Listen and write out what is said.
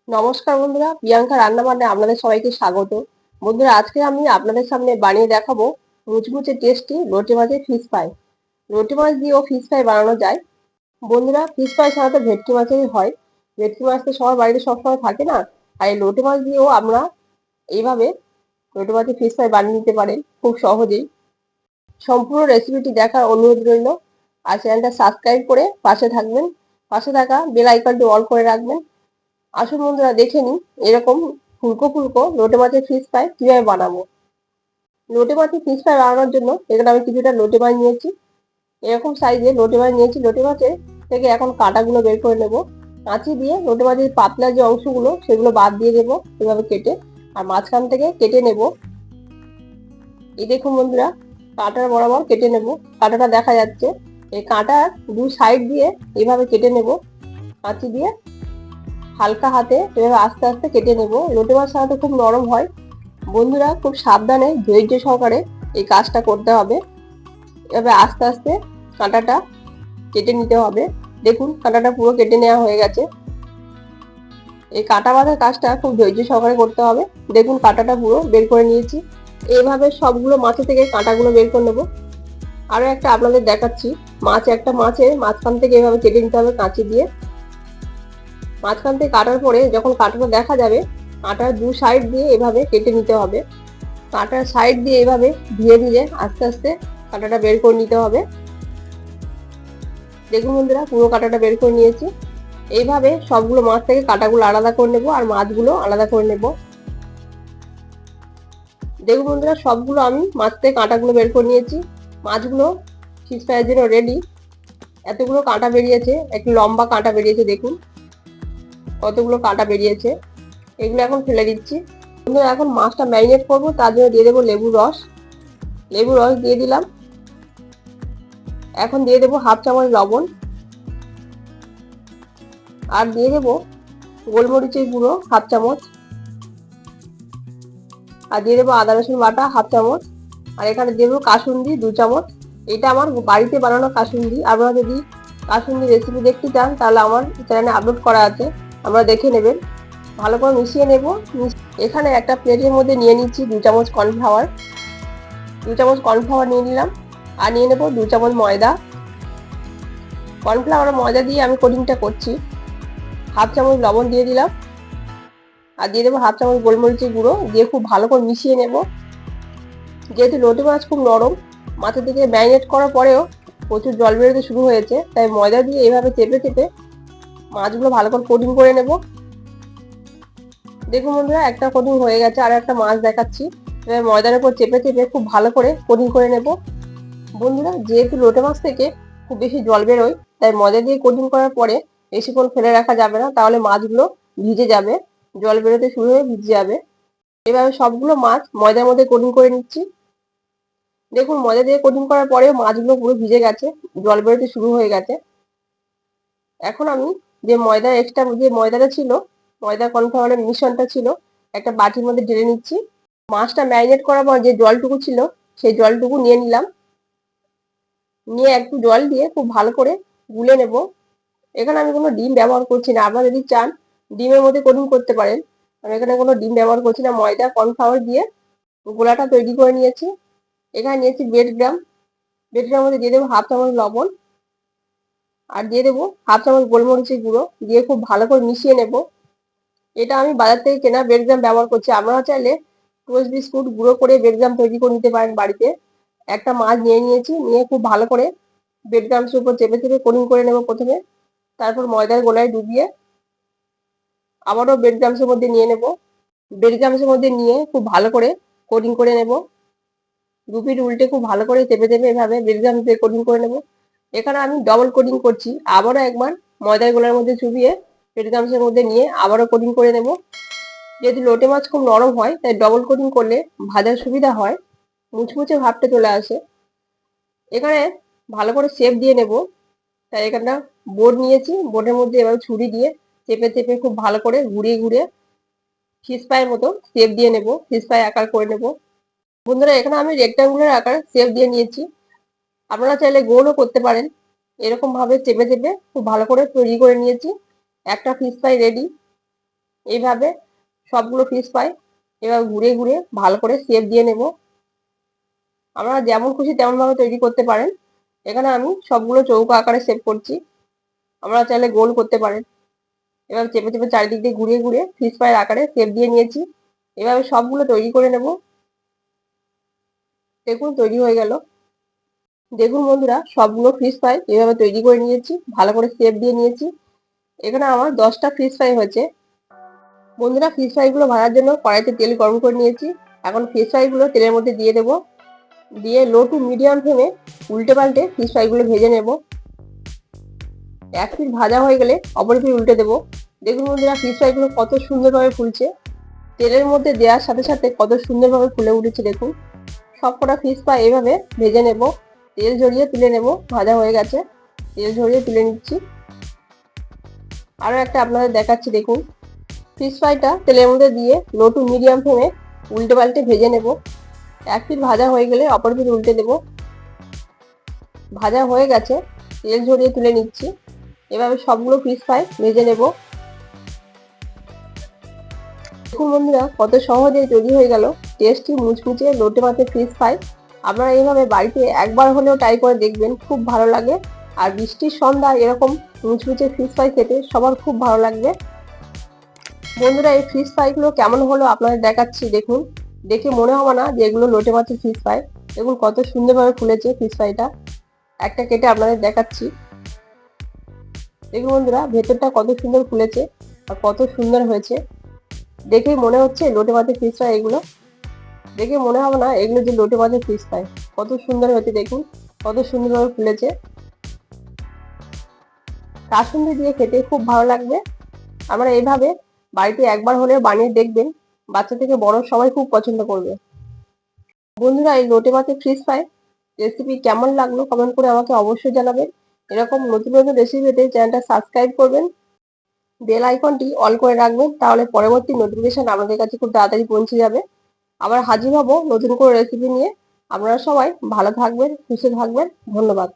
নমস্কার বন্ধুরা, প্রিয়াঙ্কা রান্না বান্নায় আপনাদের সবাইকে স্বাগত। বন্ধুরা, আজকে আমি আপনাদের সামনে বানিয়ে দেখাবো মুচমুচে টেস্টি লোটে মাছের ফিশ ফ্রাই। লোটে মাছ দিয়েও ফিশ ফ্রাই বানানো যায়। বন্ধুরা, ফিশ ফ্রাই সাধারণত ভেটকি মাছেরই হয়। ভেটকি মাছ তো সবার বাড়িতে সবসময় থাকে না, আর এই লোটে মাছ দিয়েও আমরা এইভাবে লোটে মাছের ফিশ ফ্রাই বানিয়ে নিতে পারেন খুব সহজেই। সম্পূর্ণ রেসিপিটি দেখার অনুরোধ রইল। আর চ্যানেলটা সাবস্ক্রাইব করে পাশে থাকবেন, পাশে থাকা বেল আইকনটি অল করে রাখবেন। আসুন বন্ধুরা, দেখে নিই এরকম ফুলকো ফুলকো লোটে মাছের ফিশ ফ্রাই কিভাবে বানাবো। লোটে মাছের ফিশ ফ্রাই বানানোর জন্য এখানে আমি কিছুটা লোটে মাছ নিয়েছি। এরকম সাইজে লোটে মাছ নিয়েছি। লোটে মাছের থেকে এখন কাঁটাগুলো বের করে নেব। কাঁচি দিয়ে লোটে মাছের পাতলা যে অংশগুলো সেগুলো বাদ দিয়ে দেবো এভাবে কেটে, আর মাঝখান থেকে কেটে নেব। এই দেখুন বন্ধুরা, কাঁটার বরাবর কেটে নেব। কাঁটাটা দেখা যাচ্ছে। এই কাঁটার দুই সাইড দিয়ে এইভাবে কেটে নেব কাঁচি দিয়ে। হালকা হাতে এভাবে আস্তে আস্তে কেটে নেব। লোটে মাছ সাধারণত খুব নরম হয়। বন্ধুরা, খুব সাবধানে ধৈর্য সহকারে এই কাজটা করতে হবে। এভাবে আস্তে আস্তে কাঁটাটা কেটে নিতে হবে। দেখুন, কাঁটাটা পুরো কেটে নেওয়া হয়ে গেছে। এই কাঁটা বাঁধার কাজটা খুব ধৈর্য সহকারে করতে হবে। দেখুন, কাঁটাটা পুরো বের করে নিয়েছি। এইভাবে সবগুলো মাছের থেকে কাঁটাগুলো বের করে নেব। আরো একটা আপনাদের দেখাচ্ছি। একটা মাছের মাঝখান থেকে এভাবে কেটে নিতে হবে কাঁচি দিয়ে। মাঝখান থেকে কাটার পরে যখন কাঁটাটা দেখা যাবে, কাঁটার দু সাইড দিয়ে এভাবে কেটে নিতে হবে। কাঁটার সাইড দিয়ে এভাবে ধীরে ধীরে আস্তে আস্তে কাঁটাটা বের করে নিতে হবে। দেখুন বন্ধুরা, পুরো কাঁটাটা বের করে নিয়েছি। এইভাবে সবগুলো মাছ থেকে কাঁটাগুলো আলাদা করে নেব আর মাছগুলো আলাদা করে নেব। দেখুন বন্ধুরা, সবগুলো আমি মাছ থেকে কাঁটাগুলো বের করে নিয়েছি। মাছগুলো ফিশ ফ্রাইয়ের জন্য রেডি। এতগুলো কাঁটা বেরিয়েছে, একটু লম্বা কাঁটা বেরিয়েছে। দেখুন কতগুলো কাঁটা বেরিয়েছে। এগুলো এখন ফেলে দিচ্ছি। বন্ধুরা, এখন মাছটা ম্যারিনেট করবো, তার জন্য দিয়ে দেবো লেবুর রস। লেবুর রস দিয়ে দিলাম। এখন দিয়ে দেবো হাফ চামচ লবণ, আর দিয়ে দেবো গোলমরিচের গুঁড়ো হাফ চামচ, আর দিয়ে দেবো আদা রসুন বাটা হাফ চামচ, আর এখানে দিয়ে দেবো কাসুন্দি 2 চামচ। এটা আমার বাড়িতে বানানো কাসুন্দি। আপনারা যদি কাসুন্দি রেসিপি দেখতে চান তাহলে আমার চ্যানেলে আপলোড করা আছে, আপনারা দেখে নেবেন। ভালো করে মিশিয়ে নেব। এখানে একটা প্লেটের মধ্যে নিয়ে নিচ্ছি 2 চামচ কর্নফ্লাওয়ার। 2 চামচ কর্নফ্লাওয়ার নিয়ে নিলাম। আর নিয়ে নেবো 2 চামচ ময়দা। কর্নফ্লাওয়ার ময়দা দিয়ে আমি কোটিংটা করছি। হাফ চামচ লবণ দিয়ে দিলাম, আর দিয়ে দেবো হাফ চামচ গোলমরিচের গুঁড়ো। দিয়ে খুব ভালো করে মিশিয়ে নেব। যেহেতু লোটে মাছ খুব নরম, মাথা থেকে ম্যারিনেট করার পরেও প্রচুর জল বেরোতে শুরু হয়েছে, তাই ময়দা দিয়ে এইভাবে চেপে চেপে মাছগুলো ভালো করে কোটিং করে নেব। দেখুন বন্ধুরা, একটা কোটিং হয়ে গেছে, আর একটা মাছ দেখাচ্ছি। এবার ময়দার উপর চেপে চেপে খুব ভালো করে কোটিং করে নেব। বন্ধুরা, যেহেতু লোটে মাছ থেকে খুব বেশি জল বেরোয়, তাই ময়দা দিয়ে কোটিং করার পরে বেশিক্ষণ ফেলে রাখা যাবে না, তাহলে মাছগুলো ভিজে যাবে, জল বেরোতে শুরু হয়ে ভিজে যাবে। এভাবে সবগুলো মাছ ময়দার মধ্যে কোটিং করে নিচ্ছি। দেখুন, ময়দা দিয়ে কোটিং করার পরেও মাছগুলো পুরো ভিজে গেছে, জল বেরোতে শুরু হয়ে গেছে। এখন আমি যে ময়দাটা ছিল, ময়দা কর্নফ্লাওয়ারের মিশ্রণটা ছিল, একটা বাটির মধ্যে ঢেলে নিচ্ছি। মাছটা ম্যারিনেট করার পর যে জলটুকু ছিল, সেই জলটুকু নিয়ে নিলাম। নিয়ে একটু জল দিয়ে খুব ভালো করে গুলে নেব। এখানে আমি কোনো ডিম ব্যবহার করছি না। আপনারা যদি চান ডিমের মধ্যে কোটিং করতে পারেন। আমি এখানে কোনো ডিম ব্যবহার করছি না। ময়দা কর্নফ্লাওয়ার দিয়ে গোলাটা তৈরি করে নিয়েছি। এখানে নিয়েছি বেড গ্রাম। বেড গ্রামের মধ্যে দিয়ে দেবো হাফ চামচ লবণ, আর দিয়ে দেবো হাফ চামচ গোলমরিচের গুঁড়ো। দিয়ে খুব ভালো করে মিশিয়ে নেব। এটা আমি বাজার থেকে কেনা বেড গ্রাম ব্যবহার করছি। আপনারা চাইলে টোস্ট বিস্কুট গুঁড়ো করে বেড গ্রাম তৈরি করে নিতে পারেন বাড়িতে। একটা মাছ নিয়ে নিয়েছি, নিয়ে খুব ভালো করে বেড গ্রামসের উপর চেপে চেপে কোটিং করে নেব প্রথমে। তারপর ময়দার গোলায় ডুবিয়ে আবারও বেড গ্রামসের মধ্যে নিয়ে নেব। বেড গ্রামসের মধ্যে নিয়ে খুব ভালো করে কোটিং করে নেব। দুপিট উল্টে খুব ভালো করে চেপে চেপে এভাবে বেড গ্রাম দিয়ে কোটিং করে নেব। এখানে আমি ডবল কোটিং করছি। আবারও একবার ময়দার গোলার মধ্যে চুবিয়ে বেড গ্রামসের মধ্যে নিয়ে আবারও কোটিং করে নেব। যেহেতু লোটে মাছ খুব নরম হয়, তাই ডবল কোটিং করলে ভাজার সুবিধা হয়, মুচমুচে ভাবটা চলে আসে। এখানে ভালো করে শেপ দিয়ে নেব। তাই এখানটা বোর্ড নিয়েছি। বোর্ডের মধ্যে এবার ছুরি দিয়ে চেপে চেপে খুব ভালো করে ঘুরিয়ে ঘুরিয়ে ফিশ ফ্রাইয়ের মতো শেপ দিয়ে নেব, ফিশ ফ্রাই আকার করে নেব। বন্ধুরা, এখানে আমি রেক্টাঙ্গুলার আকার শেপ দিয়ে নিয়েছি। আপনারা চাইলে গোলও করতে পারেন। এরকম ভাবে চেপে চেপে খুব ভালো করে তৈরি করে নিয়েছি। একটা ফিশ ফ্রাই রেডি। এইভাবে সবগুলো ফিশ ফ্রাই এবার ঘুরে ঘুরে ভালো করে শেপ দিয়ে নেব। আপনারা যেমন খুশি তেমন ভাবে তৈরি করতে পারেন। এখানে আমি সবগুলো চৌকো আকারে শেপ করছি, আপনারা চাইলে গোল করতে পারেন। এবার চেপে চেপে চারিদিক দিয়ে ঘুরিয়ে ঘুরিয়ে ফিশ ফ্রাইয়ের আকারে শেপ দিয়ে নিয়েছি। এভাবে সবগুলো তৈরি করে নেব। দেখুন তৈরি হয়ে গেল। দেখুন বন্ধুরা, সবগুলো ফিশ ফ্রাই এভাবে তৈরি করে নিয়েছি, ভালো করে শেপ দিয়ে নিয়েছি। এখানে আমার 10টা ফিশ ফ্রাই হয়েছে। বন্ধুরা, ফিশ ফ্রাই গুলো ভাজার জন্য কড়াইতে তেল গরম করে নিয়েছি। এখন ফিশ ফ্রাই গুলো তেলের মধ্যে দিয়ে দেব। দিয়ে লো টু মিডিয়াম ফ্লেমে উল্টে পাল্টে ফিশ ফ্রাই গুলো ভেজে নেব। এক পিঠ ভাজা হয়ে গেলে অপর পিঠ উল্টে দেবো। দেখুন বন্ধুরা, ফিশ ফ্রাই গুলো কত সুন্দরভাবে ফুলছে। তেলের মধ্যে দেওয়ার সাথে সাথে কত সুন্দরভাবে ফুলে উঠেছে দেখুন। সবকটা ফিশ ফ্রাই এইভাবে ভেজে নেব। তেল ঝরিয়ে তুলে নেব। ভাজা হয়ে গেছে, তেল ঝরিয়ে তুলে নিচ্ছি। আরও একটা আপনাদের দেখাচ্ছি দেখুন। ফিশ ফ্রাইটা তেলের মধ্যে দিয়ে লো টু মিডিয়াম ফ্লেমে উল্টে পাল্টে ভেজে নেব। এক পিঠ ভাজা হয়ে গেলে অপর পিঠ উল্টে দেব। ভাজা হয়ে গেছে, তেল ঝরিয়ে তুলে নিচ্ছি। এভাবে সবগুলো ফিশ ফ্রাই ভেজে নেব। দেখুন বন্ধুরা, কত সহজে তৈরি হয়ে গেল টেস্টি মুচমুচে লোটে মাছের ফিশ ফ্রাই। আপনারা এইভাবে বাড়িতে একবার হলেও ট্রাই করে দেখবেন, খুব ভালো লাগে। আর বৃষ্টির সন্ধ্যায় এরকম মুচমুচে ফিশ ফ্রাই খেতে সবার খুব ভালো লাগবে। বন্ধুরা, এই ফিশ ফ্রাইগুলো কেমন হলো আপনাদের দেখাচ্ছি দেখুন। দেখে মনে হবে না যে এগুলো লোটে মাছের ফিশ ফ্রাই। দেখুন কত সুন্দরভাবে ফুলেছে ফিশ ফ্রাইটা। একটা কেটে আপনাদের দেখাচ্ছি। দেখুন বন্ধুরা, ভেতরটা কত সুন্দর ফুলেছে আর কত সুন্দর হয়েছে। দেখেই মনে হচ্ছে লোটে মাছের ফিশ ফ্রাই এগুলো। দেখে মনে হবে না এগুলো যে লোটে মাছের ফিশ ফ্রাই। কত সুন্দর হয়েছে দেখুন, কত সুন্দরভাবে ফুলেছে। কাসুন্দি দিয়ে খেতে খুব ভালো লাগবে। আমরা এইভাবে বাড়িতে একবার হলেও বানিয়ে দেখবেন, বাচ্চা থেকে বড় সবাই খুব পছন্দ করবে। বন্ধুরা, এই লোটে মাছের ফিশ ফ্রাই রেসিপি কেমন লাগলো কমেন্ট করে আমাকে অবশ্যই জানাবেন। এরকম নতুন নতুন রেসিপি পেতে চ্যানেলটা সাবস্ক্রাইব করবেন, বেল আইকনটি অল করে রাখবেন, তাহলে পরবর্তী নোটিফিকেশন আমাদের কাছে খুব তাড়াতাড়ি পৌঁছে যাবে। আবার হাজির হব নতুন করে রেসিপি নিয়ে। আপনারা সবাই ভালো থাকবেন, সুস্থ থাকবেন। ধন্যবাদ।